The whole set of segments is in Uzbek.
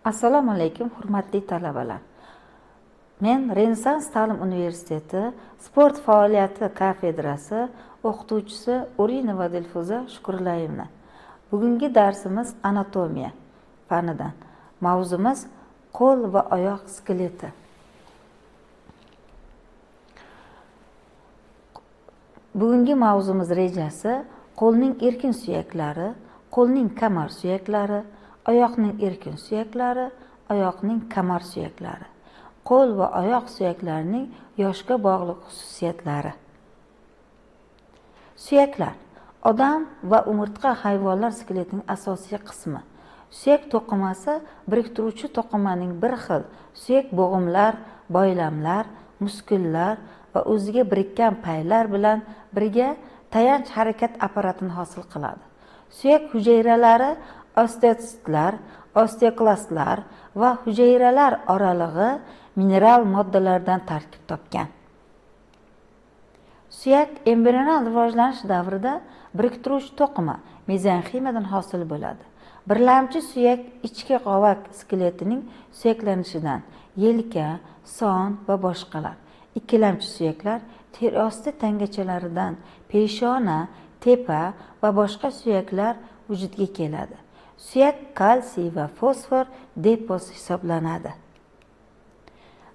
Assalomu alaykum, hurmatli talabalar. Men Renessans ta'lim universiteti sport faoliyati kafedrasi o'qituvchisi Urinova Dilfuza Shukurlayevna. Bugungi darsimiz anatomiya fanidan. Mavzumiz qo'l va oyoq skeleti. Bugungi mavzumiz rejasi qo'lning erkin suyaklari, qo'lning kamar suyaklari, oyoqning erkin suyaklari, oyoqning kamar suyaklari. Qo'l va oyoq suyaklarining yoshga bog'liq xususiyatlari. Suyaklar odam va umurtqa hayvonlar skeletining asosiy qismi. Suyak to'qimasi biriktiruvchi to'qimaning bir xil suyak bo'g'imlar, boylamlar, muskullar va o'ziga birikkan paylar bilan birga tayanch harakat apparatini hosil qiladi. Suyak hujayralari osteotsitlar, osteoklastlar va hujayralar oralig'i mineral moddalardan tarkib topgan. Suyak embrional rivojlanish davrida biriktiruvchi to'qima mezenximadan hosil bo'ladi. Birlamchi suyak ichki qovoq skeletining suyaklanishidan, yelka, son va boshqalar. Ikkilamchi suyaklar ter osti tangachalaridan, peshona, tepa va boshqa suyaklar vujudga keladi. Suyak kalsiy va fosfor deposi hisoblanadi.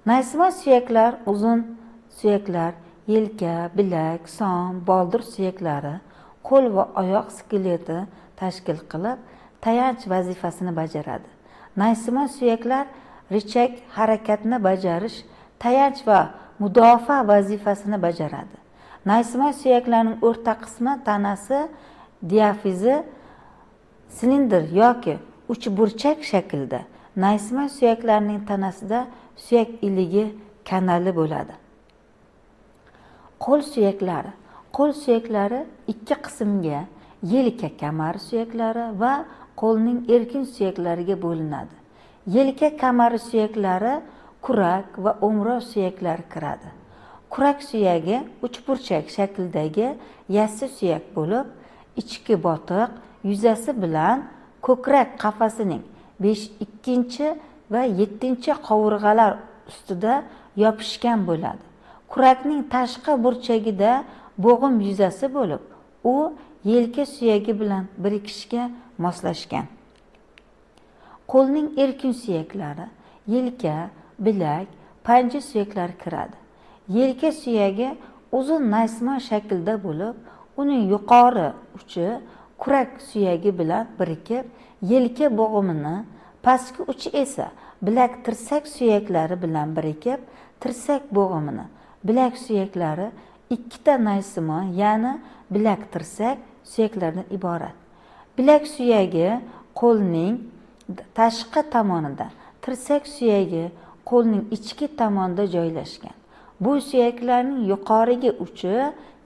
Naysima suyaklar uzun suyaklar, yelka, bilak, son, boldir suyaklari qo'l va oyoq skeleti tashkil qilib, tayanch vazifasini bajaradi. Naysima suyaklar richak harakatni bajarish, tayanch va mudofaa vazifasini bajaradi. Naysima suyaklarning o'rta qismi tanasi diafizi silindr yoki uchburchak shaklda. Naysima suyaklarining tanasida suyak iligi kanali bo'ladi. Qo'l suyaklari. Qo'l suyaklari ikki qismga, yelka kamar suyaklari va qo'lning erkin suyaklariga bo'linadi. Yelka kamari suyaklari kurak va o'mroq suyaklari kiradi. Kurak suyagi uchburchak shakldagi yassi suyak bo'lib, ichki botiq yuzasi bilan ko'krak qafasining 5-2 va 7 qovurg'alar ustida yopishgan bo'ladi. Kurakning tashqi burchagida bo'g'im yuzasi bo'lib, u yelka suyagi bilan birikishga moslashgan. Qo'lning erkin suyaklari yelka, bilak, panja suyaklari kiradi. Yelka suyagi uzun naysima shaklda bo'lib, uning yuqori uchi kurak suyagi bilan birikib, yelka bo'g'imini, pastki uchi esa bilak tirsak suyaklari bilan birikib, tirsak bo'g'imini, bilak suyaklari ikkita naysima, ya'ni bilak tirsak suyaklardan iborat. Bilak suyagi qo'lning tashqi tomonida, tirsak suyagi qo'lning ichki tomonida joylashgan. Bu suyaklarning yuqorigi uchi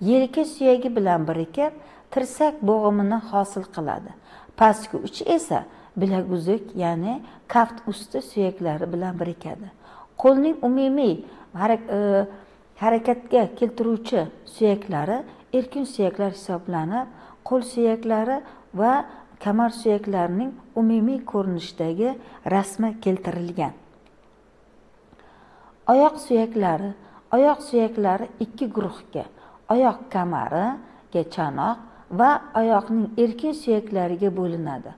yelka suyagi bilan birikib, tirsak bo'g'imini hosil qiladi. Pastki uchi esa bilaguzuk, ya'ni kaft usti suyaklari bilan birikadi. Qo'lning umumiy harakatga keltiruvchi suyaklari erkin suyaklar hisoblanib, qo'l suyaklari va kamar suyaklarining umumiy ko'rinishdagi rasmi keltirilgan. Oyoq suyaklari. Oyoq suyaklari ikki guruhga, oyoq kamariga chanoq va oyoqning erkin suyaklariga bo'linadi.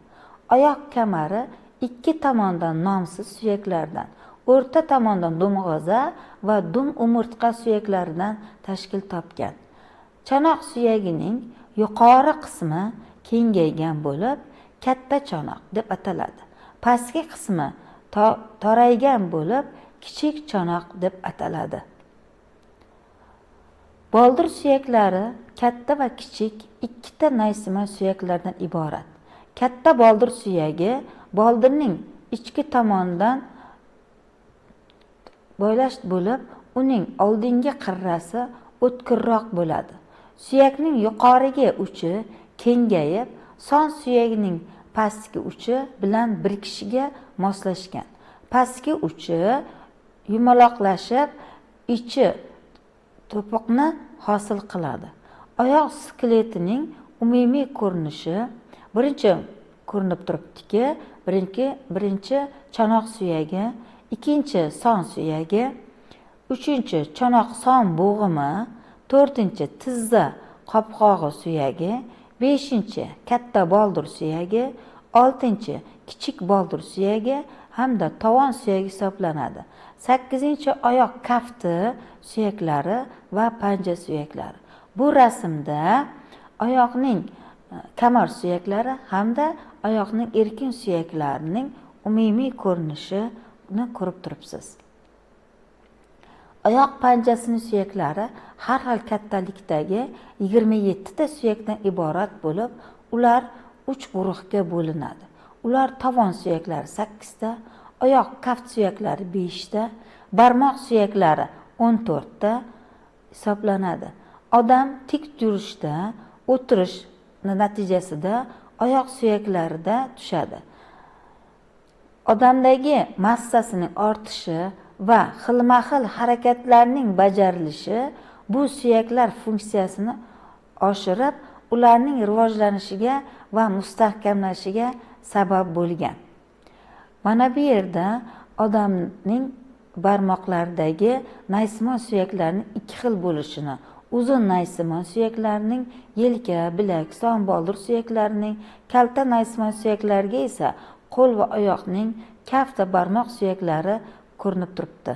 Oyoq kamari ikki tomondan nomsiz suyaklardan, o'rta tomondan dumg'oza va dum umurtqa suyaklaridan tashkil topgan. Chanoq suyagining yuqori qismi kengaygan bo'lib, katta chanoq deb ataladi. Pastki qismi toraygan bo'lib, kichik chanoq deb ataladi. Boldir suyaklari katta va kichik ikkita naysima suyaklardan iborat. Katta boldir suyagi boldirning ichki tomonidan bo'lash bo'lib, uning oldingi qirrasi o'tkirroq bo'ladi. Suyakning yuqorigi uchi kengayib, son suyagining pastki uchi bilan birikishiga moslashgan. Pastki uchi yumaloqlashib, ichi to'piqni hosil qiladi. Oyoq skeletining umumiy ko'rinishi birinchi ko'rinib turibdiki, birinchi chanoq suyagi, ikkinchi son suyagi, uchinchi chanoq son bo'g'imi, to'rtinchi tizza qopqog'i suyagi, beshinchi katta boldir suyagi, oltinchi kichik boldir suyagi hamda tovon suyagi hisoblanadi. 8-chi oyoq kafti suyaklari va panja suyaklari. Bu rasmda oyoqning kamar suyaklari hamda oyoqning erkin suyaklarining umumiy ko'rinishini ko'rib turibsiz. Oyoq panjasining suyaklari har xil kattalikdagi 27 ta suyakdan iborat bo'lib, ular 3 guruhga bo'linadi. Ular tovon suyaklari 8 ta, oyoq kaft suyaklari 5 ta, barmoq suyaklari 14 ta hisoblanadi. Odam tik turishda, o'tirish natijasida oyoq suyaklarida tushadi. Odamdagi massasining ortishi va xilma-xil harakatlarning bajarilishi bu suyaklar funksiyasini oshirib, ularning rivojlanishiga va mustahkamlanishiga sabab bo'lgan. Mana bu yerda odamning barmoqlaridagi naysimon suyaklarning 2 xil bo'lishini, uzun naysimon suyaklarining yelka, bilak, son boldir suyaklarining, kalta naysimon suyaklariga esa qo'l va oyoqning kaft va barmoq suyaklari ko'rinib turibdi.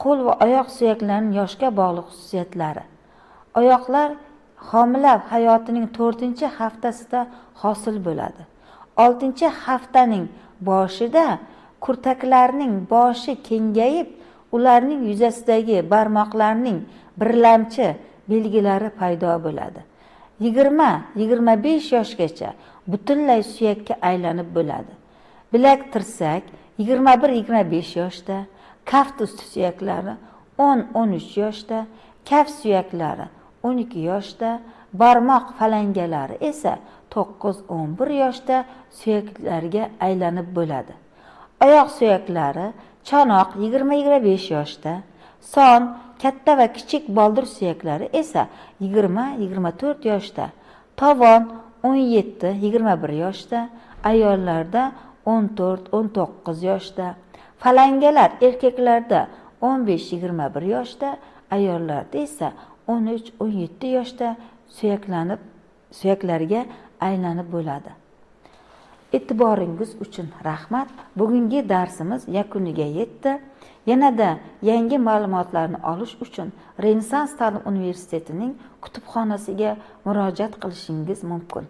Qo'l va oyoq suyaklarining yoshga bog'liq xususiyatlari. Oyoqlar homila hayotining 4-haftasida hosil bo'ladi. 6-haftaning boshida kurtaklarning boshi kengayib, ularning yuzasidagi barmoqlarning birlamchi belgilari paydo bo'ladi. 20-25 yoshgacha butunlay suyakka aylanib bo'ladi. Bilak tirsak 21-25 yoshda, kaft usti suyaklari 10-13 yoshda, kaf suyaklari 12 yoshda, barmoq falangalari esa 9-11 yoshda suyaklarga aylanib bo'ladi. Oyoq suyaklari chanoq 20-25 yoshda, son, katta va kichik boldir suyaklari esa 20-24 yoshda, tovon 17-21 yoshda, ayollarda 14-19 yoshda, falangalar erkaklarda 15-21 yoshda, ayollarda esa 13-17 yoshda suyaklarga aylanib bo'ladi. E'tiboringiz uchun rahmat. Bugungi darsimiz yakuniga yetdi. Yanada yangi ma'lumotlarni olish uchun Renessans ta'lim universitetining kutubxonasiga murojaat qilishingiz mumkin.